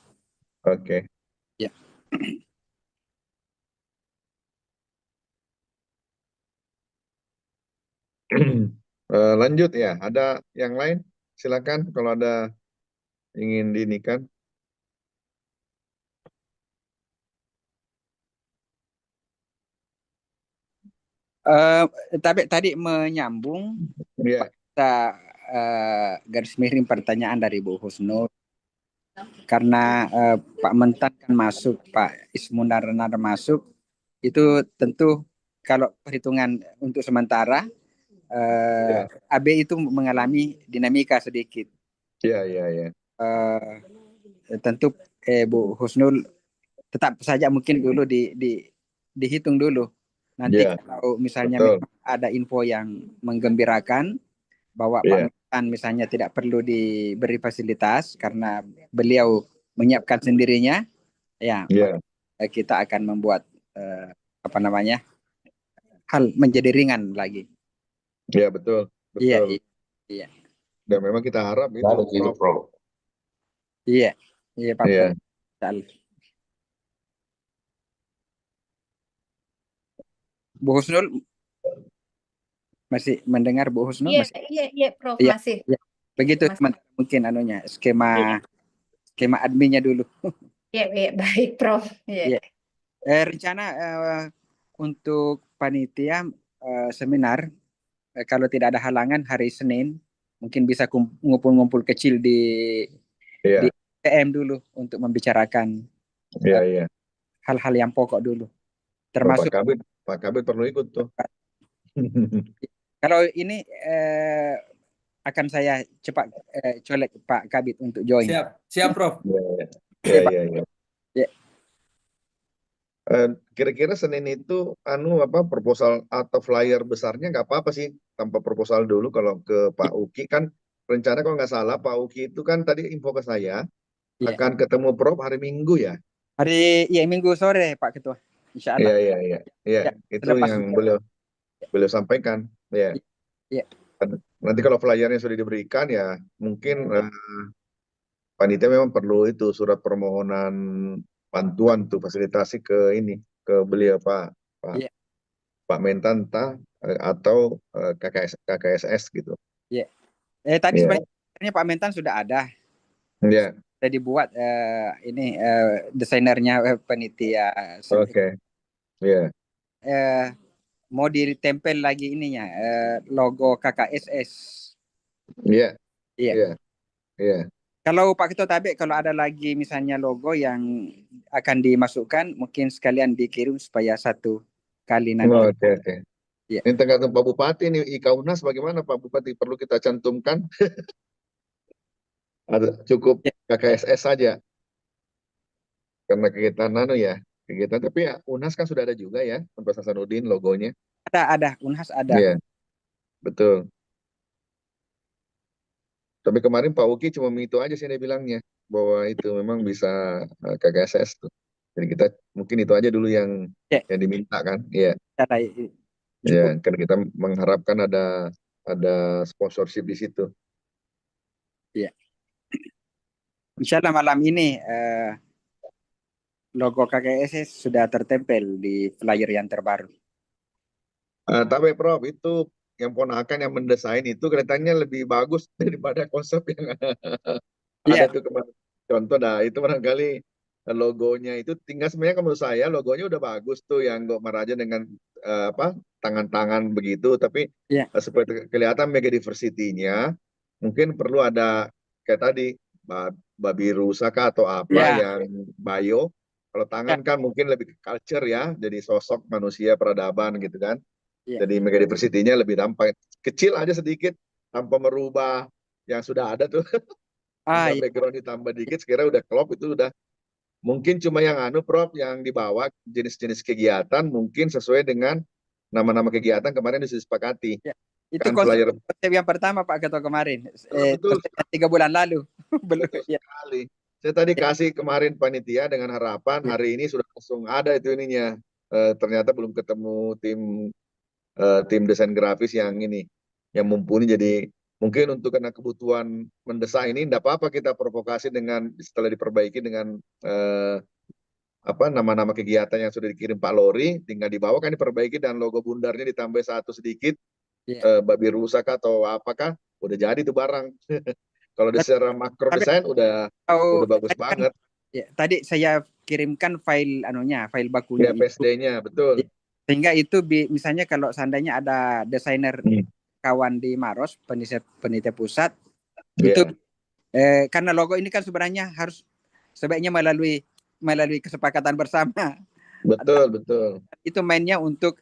Oke. Ya. Lanjut ya. Ada yang lain? Silakan kalau ada ingin diinikan. Eh, tapi tadi menyambung Iya, kita garis miring pertanyaan dari Bu Husnul, karena Pak Mentan kan masuk, Pak Ismunar masuk, itu tentu kalau perhitungan untuk sementara iya, AB itu mengalami dinamika sedikit. iya, iya, iya. Tentu Bu Husnul tetap saja mungkin dulu dihitung dulu. Nanti Iya, kalau misalnya betul. memang ada info yang menggembirakan bahwa Pak Iya, Mentan misalnya tidak perlu diberi fasilitas karena beliau menyiapkan sendirinya, ya maka iya, kita akan membuat apa namanya hal menjadi ringan lagi. iya, betul, Iya, betul. iya, iya, Dan memang kita harap itu, Harus gitu, Prof. Bro. iya, iya Pak Prof. Iya. Bu Husnul masih mendengar Bu Husnul Iya, masih? iya, iya, Prof, Iya, masih. iya. Begitu Masih. teman-teman mungkin anunya Iya, skema adminnya dulu. iya, iya, baik, Prof. Iya. Iya. Rencana untuk panitia seminar kalau tidak ada halangan hari Senin mungkin bisa ngumpul-ngumpul kecil di Iya, PM dulu untuk membicarakan iya, iya. hal-hal yang pokok dulu, Oh, Pak termasuk Kabit, Pak Kabit perlu ikut tuh. kalau ini akan saya cepat colek Pak Kabit untuk join. Siap. Siap, Prof. Iya, iya, Oke, iya, Pak. iya, iya. Ya. Kira-kira Senin itu apa proposal atau flyer besarnya nggak apa-apa sih tanpa proposal dulu kalau ke Pak Uki kan rencana kalau nggak salah Pak Uki itu kan tadi info ke saya Iya. akan ketemu Prof hari Minggu ya. Iya Minggu sore Pak Ketua. Insya Allah. Iya, iya, iya. Ya, Itu selepas yang hujan. beliau sampaikan. Ya. Iya. Nanti kalau flyernya sudah diberikan ya mungkin panitia memang perlu itu surat permohonan bantuan tuh fasilitasi ke ini ke beliau Pak Iya. Pak Mentan atau KKSS gitu. Iya. Tadi Iya. sebenarnya Pak Mentan sudah ada. Iya. Sudah dibuat ini desainernya panitia. Oke. Iya. Mau ditempel lagi ininya logo KKSS. Iya. Iya. Iya. Iya. Kalau Pak Ketua Tabek, kalau ada lagi misalnya logo yang akan dimasukkan, mungkin sekalian dikirim supaya satu kali nanti. Oke. Iya. Ini tergantung Pak Bupati nih, IKAUNAS bagaimana Pak Bupati, perlu kita cantumkan? Cukup KKSS saja karena kegiatan kegiatan, tapi ya UNAS kan sudah ada juga ya untuk Hasanuddin logonya. Ada Unhas ada. Iya, betul. Tapi kemarin Pak Uki cuma itu aja sih dia bilangnya bahwa itu memang bisa KKSS tuh. Jadi kita mungkin itu aja dulu yang diminta kan. Iya. Ya, karena kita mengharapkan ada sponsorship di situ. Iya. Insya Allah malam ini logo KKSS sudah tertempel di flyer yang terbaru. Tapi Prof, itu yang ponakan yang mendesain itu kelihatannya lebih bagus daripada konsep yang ada tuh kemarin. Contoh, itu barangkali logonya itu tinggal sebenarnya menurut saya logonya udah bagus tuh yang Gok Maraja dengan tangan-tangan begitu, tapi seperti kelihatan mega diversity-nya mungkin perlu ada kayak tadi babi rusaka atau apa yang bio. Kalau tangan kan mungkin lebih ke culture ya, jadi sosok manusia peradaban gitu kan. Jadi mega diversity-nya lebih tampak kecil aja sedikit tanpa merubah yang sudah ada tuh. Background ditambah dikit sekira udah klop, itu udah mungkin cuma yang Prof yang dibawa jenis-jenis kegiatan mungkin sesuai dengan nama-nama kegiatan kemarin disepakati. Itu kan konsep yang pertama Pak Ketua kemarin. Betul. 3 bulan lalu. Belum. Betul sekali. Saya tadi kasih kemarin panitia dengan harapan hari ini sudah langsung ada itu ininya. Ternyata belum ketemu tim desain grafis yang mumpuni, jadi mungkin untuk karena kebutuhan mendesak ini tidak apa-apa kita provokasi dengan setelah diperbaiki dengan nama-nama kegiatan yang sudah dikirim Pak Lori, tinggal dibawa kan diperbaiki dan logo bundarnya ditambah satu sedikit babi rusak atau apakah udah jadi tuh barang. Kalau secara makro desain udah bagus banget. Tadi saya kirimkan file file bakunya PSD-nya, betul. Sehingga itu misalnya kalau seandainya ada desainer kawan di Maros, penitia pusat, itu karena logo ini kan sebenarnya harus sebaiknya melalui kesepakatan bersama. Betul. Itu mainnya untuk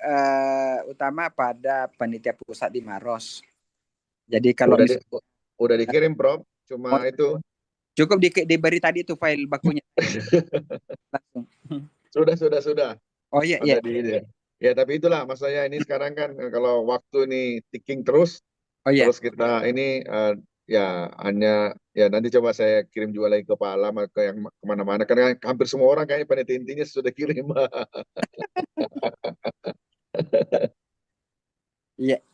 utama pada penitia pusat di Maros. Jadi kalau udah dikirim Prof, cuma itu cukup diberi tadi itu file bakunya. Sudah. Oh iya. Ya, tapi itulah mas saya ini sekarang kan kalau waktu ini ticking terus, terus kita ini hanya nanti coba saya kirim juga lagi ke Pak Alam ke yang kemana-mana karena hampir semua orang kayaknya panitia intinya sudah kirim. Iya.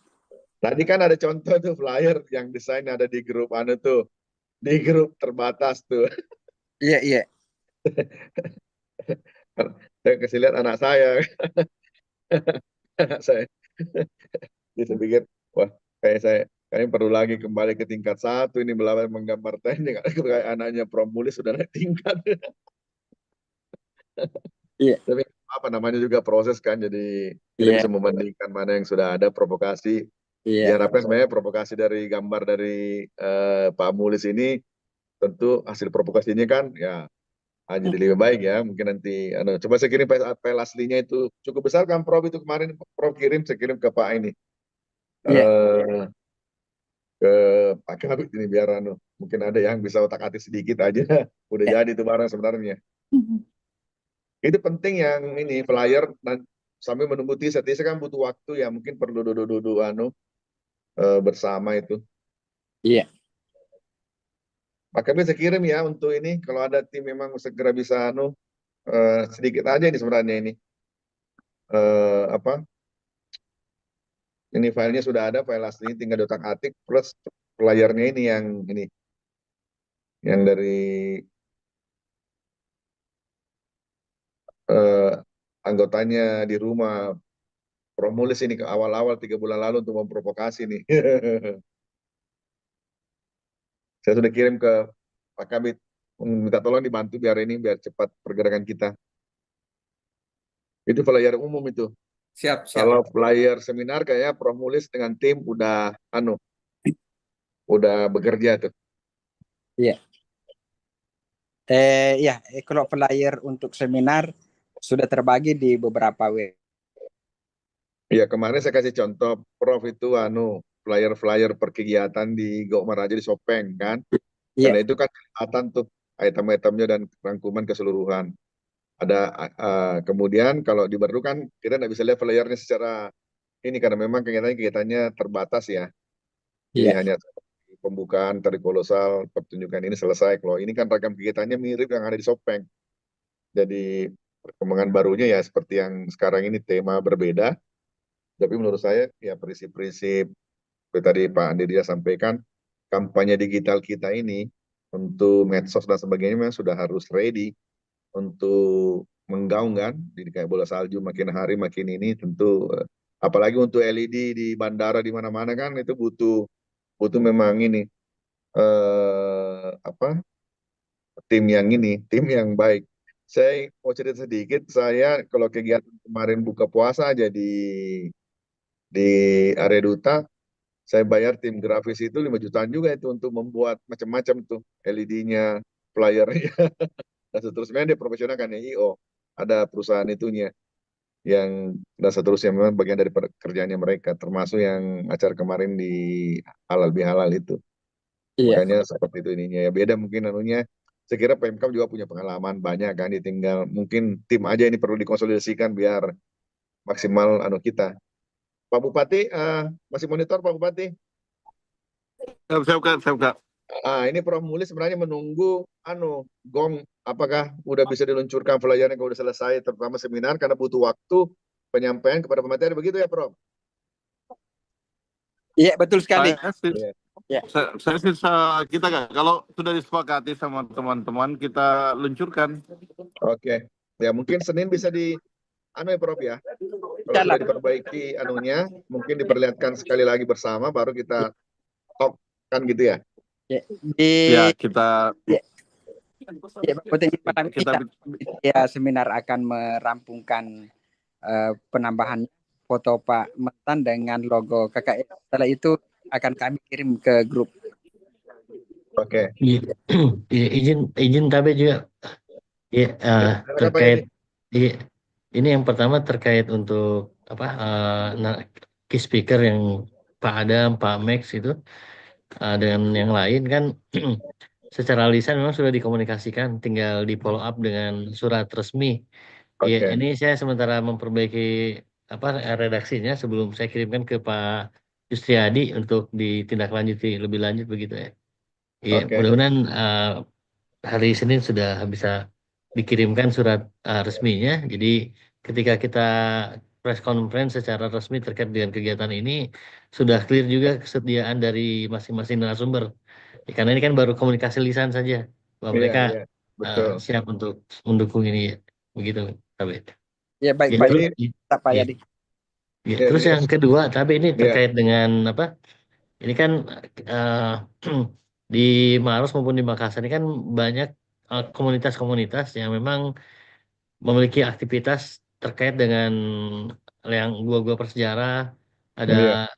Tadi kan ada contoh tuh flyer yang desain ada di grup di grup terbatas tuh. Iya. Saya kasih lihat anak saya. Dia pikir, wah kayak perlu lagi kembali ke tingkat 1 ini belajar menggambar teknik. Kayak anaknya Promulis sudah naik tingkat. Tapi apa namanya juga proses kan, jadi kita bisa membandingkan mana yang sudah ada provokasi. Diharapkan sebenarnya provokasi dari gambar dari Pak Mulis ini tentu hasil provokasinya kan jadi lebih baik ya. Mungkin nanti coba saya kirim file aslinya itu cukup besar kan Prof, itu kemarin Prof saya kirim ke Pak ini ke Pak Kabit ini biar mungkin ada yang bisa otak-atik sedikit aja udah jadi itu barang sebenarnya. Itu penting yang ini flyer dan sambil menunggu teaser kan butuh waktu ya, mungkin perlu duduk bersama itu. Iya. Pak Kabit saya kirim ya untuk ini. Kalau ada tim memang segera bisa sedikit aja ini sebenarnya ini. Apa? Ini filenya sudah ada, file aslinya tinggal diotak-atik plus layarnya ini yang dari eh, anggotanya di rumah Promulis ini ke awal-awal 3 bulan lalu untuk memprovokasi nih. Saya sudah kirim ke Pak Kabit, minta tolong dibantu biar cepat pergerakan kita. Itu flyer umum itu. Siap, siap. Kalau flyer seminar kayaknya Promulis dengan tim udah bekerja tuh. Iya. Kalau flyer untuk seminar sudah terbagi di beberapa web. Iya, kemarin saya kasih contoh Prof itu flyer-flyer per kegiatan di Gokmar aja di Sopeng kan. Karena itu kan kelihatan tuh item-itemnya dan rangkuman keseluruhan. Ada kemudian kalau diperlukan kita nggak bisa lihat flyernya secara ini karena memang kegiatannya terbatas ya. Jadi hanya pembukaan tari kolosal, pertunjukan ini selesai. Kalau ini kan ragam kegiatannya mirip yang ada di Sopeng. Jadi perkembangan barunya ya seperti yang sekarang ini tema berbeda. Tapi menurut saya ya prinsip-prinsip seperti tadi Pak Andi dia sampaikan, kampanye digital kita ini untuk medsos dan sebagainya memang sudah harus ready untuk menggaungkan. Jadi kayak bola salju makin hari makin ini tentu apalagi untuk LED di bandara di mana-mana kan itu butuh memang ini tim yang baik. Saya mau cerita sedikit, saya kalau kegiatan kemarin buka puasa aja di area duta, saya bayar tim grafis itu 5 jutaan juga itu untuk membuat macam-macam tuh LED-nya, flyernya, dan seterusnya. Dia profesional kan ya, IO, ada perusahaan itunya yang dan seterusnya memang bagian dari pekerjaannya mereka, termasuk yang acara kemarin di Halal Bihalal itu. Makanya seperti itu ininya ya beda mungkin anunya. Saya kira Pemkab juga punya pengalaman banyak kan, ditinggal mungkin tim aja ini perlu dikonsolidasikan biar maksimal kita. Pak Bupati masih monitor Pak Bupati? Siap, Kak. Ini Prof Mulis sebenarnya menunggu gong apakah udah bisa diluncurkan flyernya kalau udah selesai terutama seminar karena butuh waktu penyampaian kepada pemateri begitu ya Prof? Iya betul sekali. Saya sisa kita Kak, kalau sudah disepakati sama teman-teman kita luncurkan. Oke. Ya mungkin Senin bisa di ya Prof ya. Kalau sudah diperbaiki mungkin diperlihatkan sekali lagi bersama baru kita talk kan gitu ya. Seminar akan merampungkan penambahan foto Pak Metan dengan logo KKN. Setelah itu akan kami kirim ke grup. Oke. Izin KB juga. Terkait ini yang pertama terkait untuk key speaker yang Pak Adam, Pak Max itu dengan yang lain kan secara lisan memang sudah dikomunikasikan, tinggal di follow up dengan surat resmi. Ini saya sementara memperbaiki redaksinya sebelum saya kirimkan ke Pak Yustriadi untuk ditindaklanjuti lebih lanjut begitu ya. Mudah-mudahan hari Senin sudah bisa dikirimkan surat resminya. Jadi ketika kita press conference secara resmi terkait dengan kegiatan ini sudah clear juga kesediaan dari masing-masing narasumber. Karena ini kan baru komunikasi lisan saja bahwa mereka siap untuk mendukung ini begitu, Kabit. Ya baik Pak Yadi. Terus yang kedua, tapi ini terkait dengan ini kan di Maros maupun di Makassar ini kan banyak komunitas-komunitas yang memang memiliki aktivitas terkait dengan yang gua bersejarah, ada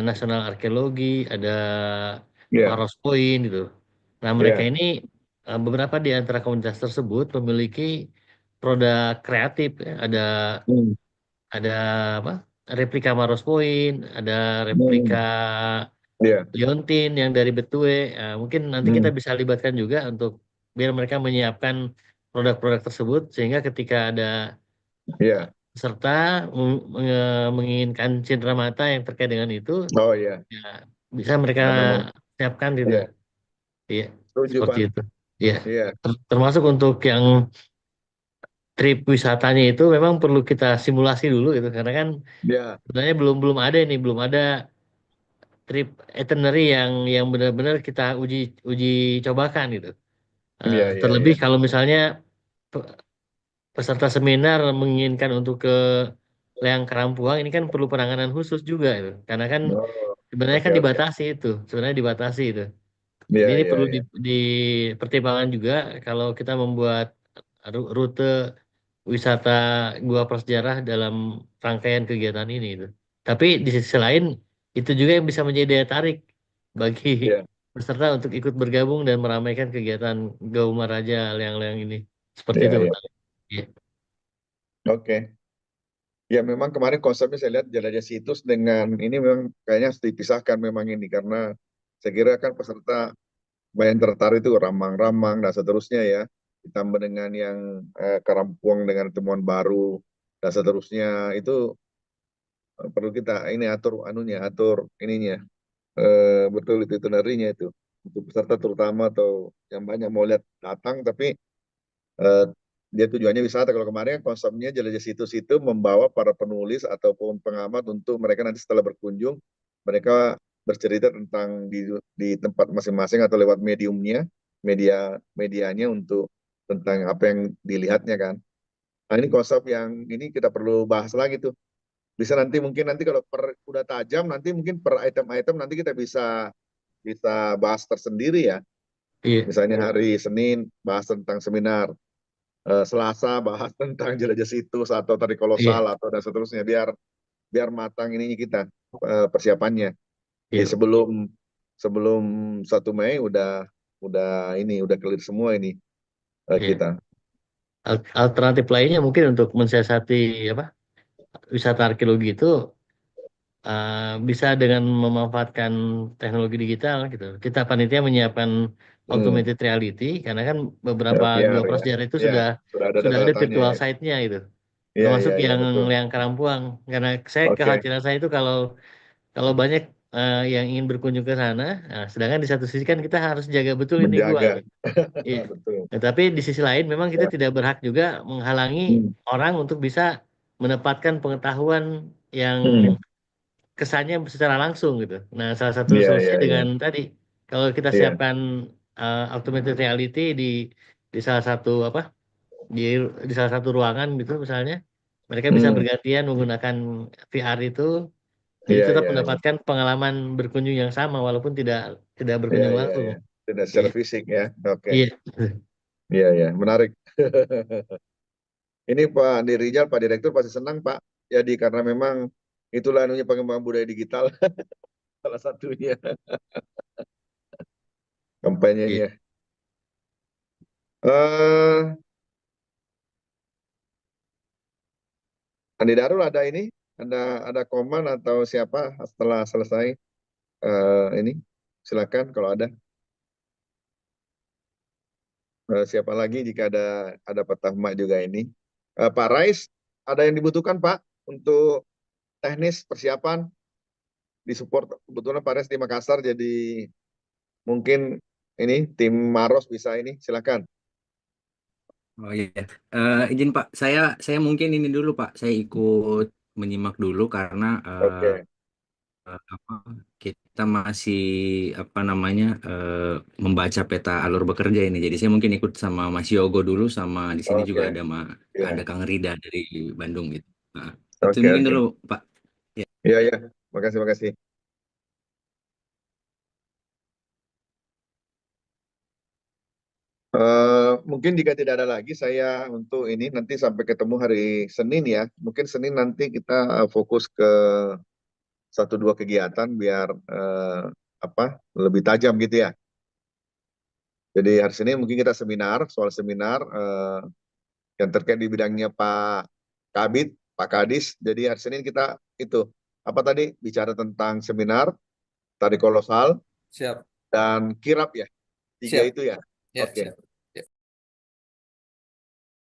nasional arkeologi, ada Maros Point gitu. Nah mereka ini beberapa di antara komunitas tersebut memiliki produk kreatif, ada replika Maros Point, ada replika Liontin yang dari Betue. Mungkin nanti kita bisa libatkan juga untuk biar mereka menyiapkan produk-produk tersebut sehingga ketika ada peserta menginginkan cindera mata yang terkait dengan itu, bisa mereka siapkan gitu. Setuju, seperti Pak. itu. Ya, Iya, termasuk untuk yang trip wisatanya itu memang perlu kita simulasi dulu gitu, karena kan iya, sebenarnya belum belum ada ini, belum ada trip itinerary yang benar-benar kita uji uji cobakan gitu. iya, iya, Terlebih iya. kalau misalnya pe- peserta seminar menginginkan untuk ke Leang Karampuang, ini kan perlu penanganan khusus juga itu, karena kan Oh, sebenarnya oke, kan oke. sebenarnya dibatasi itu. Jadi Iya, ini iya, perlu iya. dipertimbangkan juga kalau kita membuat rute wisata Gua Prasejarah dalam rangkaian kegiatan ini itu. Tapi di sisi lain itu juga yang bisa menjadi daya tarik bagi Iya, peserta untuk ikut bergabung dan meramaikan kegiatan Gauma Raja Leang-Leang ini. Seperti iya, itu, iya. Pak. Iya. Oke. Ya memang kemarin konsepnya saya lihat jelajah situs dengan ini memang kayaknya harus dipisahkan memang ini karena saya kira kan peserta banyak yang tertarik itu ramang-ramang dan seterusnya ya, ditambah dengan yang Karampuang dengan temuan baru dan seterusnya itu perlu kita ini atur anunya, atur ininya, betul itu itinerary-nya itu untuk peserta terutama atau yang banyak mau lihat datang tapi eh, dia tujuannya wisata. Kalau kemarin kan konsepnya jelajah situs itu membawa para penulis ataupun pengamat untuk mereka nanti setelah berkunjung mereka bercerita tentang di tempat masing-masing atau lewat mediumnya, medianya untuk tentang apa yang dilihatnya kan. Nah ini konsep yang ini kita perlu bahas lagi tuh. Bisa nanti mungkin nanti kalau udah tajam nanti mungkin per item-item nanti kita bisa bisa bahas tersendiri ya. Iya. Misalnya hari Senin bahas tentang seminar, Selasa bahas tentang jelajah situs atau tari Iya. kolosal atau dan seterusnya biar biar matang ininya kita persiapannya. Jadi Iya. sebelum sebelum 1 Mei udah ini udah clear semua ini Iya. kita. Alternatif lainnya mungkin untuk mensiasati apa wisata arkeologi itu bisa dengan memanfaatkan teknologi digital gitu. Kita panitia menyiapkan Hmm, augmented reality karena kan ya, beberapa gua VR ya. prasejarah itu Ya, sudah sudah ada sudah ada data-datanya virtual ya. site-nya itu. Iya, Termasuk iya, iya, betul. yang Karampuang. Karena Oke, kekhawatiran saya itu kalau kalau banyak yang ingin berkunjung ke sana, nah, sedangkan di satu sisi kan kita harus jaga betul ini gua menjaga. itu. Iya. Betul. Nah, tapi di sisi lain memang kita Ya. tidak berhak juga menghalangi Hmm. orang untuk bisa menempatkan pengetahuan yang Hmm. kesannya secara langsung gitu. Nah, salah satu Iya, iya, solusinya iya. dengan tadi kalau kita Iya. siapkan augmented reality di salah satu apa di di salah satu ruangan gitu misalnya, mereka bisa Hmm. bergantian menggunakan VR itu, jadi Iya, tetap iya, iya. mendapatkan pengalaman berkunjung yang sama walaupun tidak tidak Iya, berkunjung iya, langsung. iya. Tidak secara Iya, fisik ya. Oke. iya, Iya, iya. Menarik. Ini Pak Andi Rijal, Pak Direktur pasti senang Pak. Jadi karena memang itulah anunya pengembangan budaya digital salah satunya iya. kampanyenya. Eh, Andi Darul ada ini, ada komen atau siapa setelah selesai ini? Silakan kalau ada. Siapa lagi jika ada Pak Tahma juga ini. Pak Rais, ada yang dibutuhkan Pak untuk teknis persiapan di support kebetulan Pak Rais di Makassar jadi mungkin ini tim Maros bisa ini silakan. Oh iya, izin Pak, saya mungkin ini dulu Pak, saya ikut menyimak dulu karena Oke. apa, kita masih apa namanya membaca peta alur bekerja ini. Jadi saya mungkin ikut sama Mas Yogo dulu, sama di sini juga Oke. ada Ya. Kang Rida dari Bandung gitu. Nah, itu Oke, mungkin oke. dulu Pak. Ya. Iya, iya. Makasih, makasih. Mungkin jika tidak ada lagi saya untuk ini nanti sampai ketemu hari Senin ya. Mungkin Senin nanti kita fokus ke 1 2 kegiatan biar apa lebih tajam gitu ya. Jadi hari Senin mungkin kita soal seminar yang terkait di bidangnya Pak Kabit, Pak Kadis. Jadi hari Senin kita itu apa tadi bicara tentang seminar tari kolosal Siap, dan kirap ya. 3 siap. itu ya. Ya, Oke. siap.